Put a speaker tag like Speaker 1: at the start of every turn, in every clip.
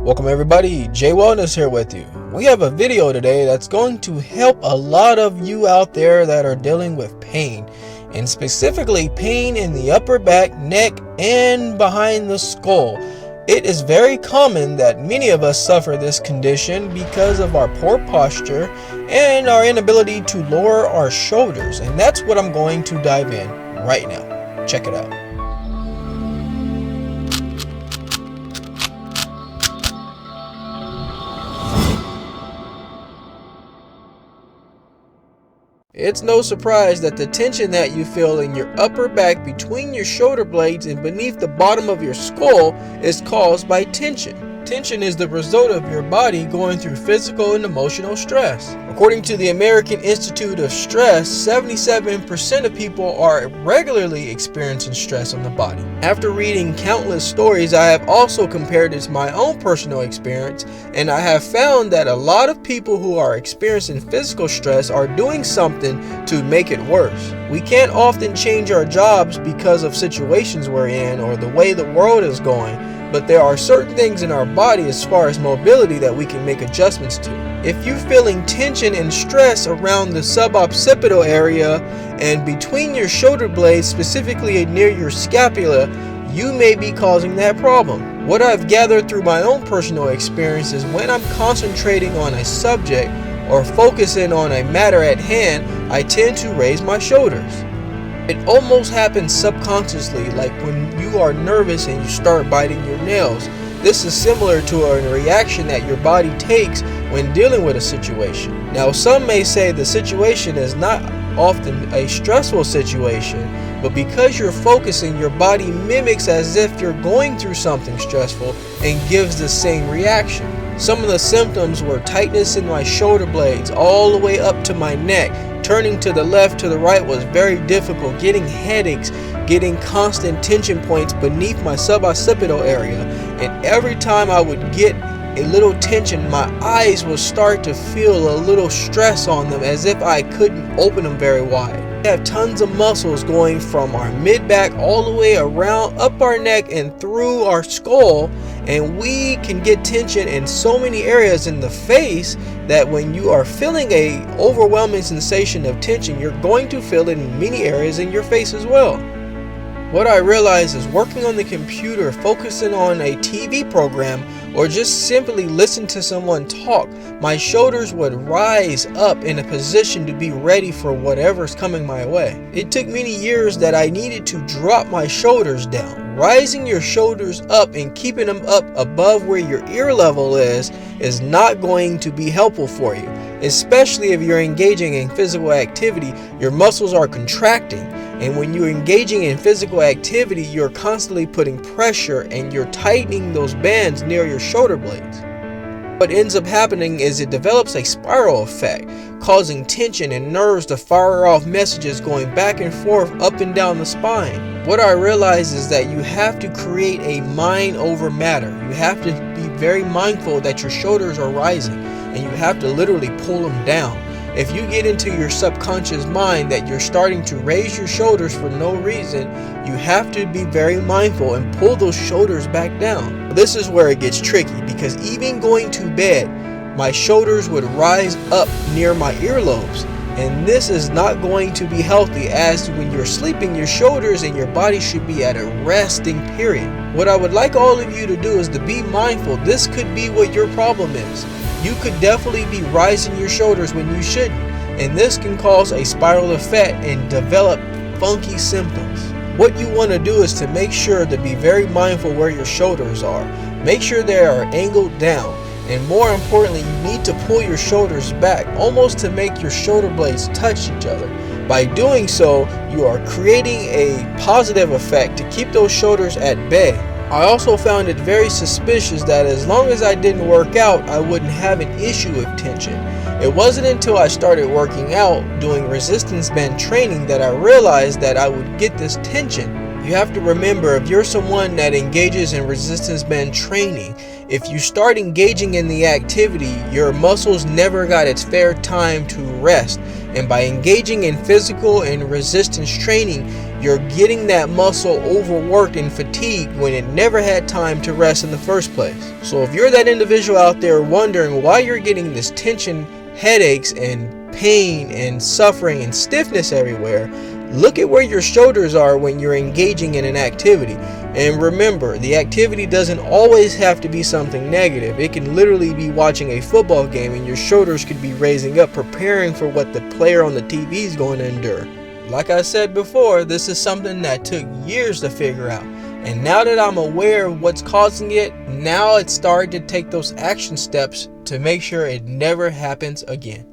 Speaker 1: Welcome everybody, Jaye Wellness here with you. We have a video today that's going to help a lot of you out there that are dealing with pain, and specifically pain in the upper back, neck, and behind the skull. It is very common that many of us suffer this condition because of our poor posture and our inability to lower our shoulders, and that's what I'm going to dive in right now. Check it out. It's no surprise that the tension that you feel in your upper back between your shoulder blades and beneath the bottom of your skull is caused by tension. Tension is the result of your body going through physical and emotional stress. According to the American Institute of Stress, 77% of people are regularly experiencing stress on the body. After reading countless stories, I have also compared it to my own personal experience, and I have found that a lot of people who are experiencing physical stress are doing something to make it worse. We can't often change our jobs because of situations we're in or the way the world is going, but there are certain things in our body as far as mobility that we can make adjustments to. If you're feeling tension and stress around the suboccipital area and between your shoulder blades, specifically near your scapula, you may be causing that problem. What I've gathered through my own personal experience is when I'm concentrating on a subject or focusing on a matter at hand, I tend to raise my shoulders. It almost happens subconsciously, like when you are nervous and you start biting your nails. This is similar to a reaction that your body takes when dealing with a situation. Now, some may say the situation is not often a stressful situation, but because you're focusing, your body mimics as if you're going through something stressful and gives the same reaction. Some of the symptoms were tightness in my shoulder blades all the way up to my neck. Turning to the left to the right was very difficult, getting headaches, getting constant tension points beneath my suboccipital area, and every time I would get a little tension, my eyes would start to feel a little stress on them as if I couldn't open them very wide. We have tons of muscles going from our mid-back all the way around up our neck and through our skull, and we can get tension in so many areas in the face that when you are feeling a overwhelming sensation of tension, you're going to feel it in many areas in your face as well. What I realized is working on the computer, focusing on a TV program, or just simply listen to someone talk, my shoulders would rise up in a position to be ready for whatever's coming my way. It took many years that I needed to drop my shoulders down. Rising your shoulders up and keeping them up above where your ear level is not going to be helpful for you, especially if you're engaging in physical activity. Your muscles are contracting, and when you're engaging in physical activity, you're constantly putting pressure and you're tightening those bands near your shoulder blades. What ends up happening is it develops a spiral effect, causing tension and nerves to fire off messages going back and forth up and down the spine. What I realize is that you have to create a mind over matter. You have to be very mindful that your shoulders are rising, and you have to literally pull them down. If you get into your subconscious mind that you're starting to raise your shoulders for no reason, you have to be very mindful and pull those shoulders back down. This is where it gets tricky, because even going to bed, my shoulders would rise up near my earlobes, and this is not going to be healthy, as when you're sleeping, your shoulders and your body should be at a resting period. What I would like all of you to do is to be mindful. This could be what your problem is. You could definitely be rising your shoulders when you shouldn't, and this can cause a spiral effect and develop funky symptoms. What you want to do is to make sure to be very mindful where your shoulders are. Make sure they are angled down, and more importantly, you need to pull your shoulders back almost to make your shoulder blades touch each other. By doing so, you are creating a positive effect to keep those shoulders at bay. I also found it very suspicious that as long as I didn't work out, I wouldn't have an issue with tension. It wasn't until I started working out, doing resistance band training, that I realized that I would get this tension. You have to remember, if you're someone that engages in resistance band training, if you start engaging in the activity, your muscles never got its fair time to rest. And by engaging in physical and resistance training, You're getting that muscle overworked and fatigued when it never had time to rest in the first place. So if you're that individual out there wondering why you're getting this tension, headaches, and pain and suffering and stiffness everywhere, look at where your shoulders are when you're engaging in an activity. And remember, the activity doesn't always have to be something negative. It can literally be watching a football game and your shoulders could be raising up, preparing for what the player on the TV is going to endure. Like I said before, this is something that took years to figure out. And now that I'm aware of what's causing it, now it's starting to take those action steps to make sure it never happens again.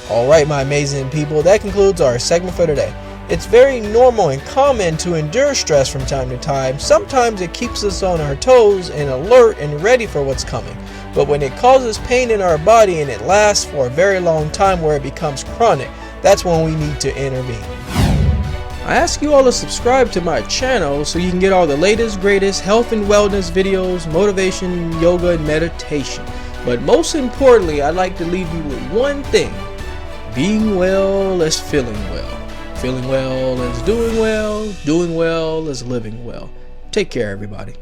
Speaker 1: Alright, my amazing people, that concludes our segment for today. It's very normal and common to endure stress from time to time. Sometimes it keeps us on our toes and alert and ready for what's coming. But when it causes pain in our body and it lasts for a very long time where it becomes chronic, that's when we need to intervene. I ask you all to subscribe to my channel so you can get all the latest, greatest health and wellness videos, motivation, yoga, and meditation. But most importantly, I'd like to leave you with one thing. Being well is feeling well. Feeling well is doing well is living well. Take care, everybody.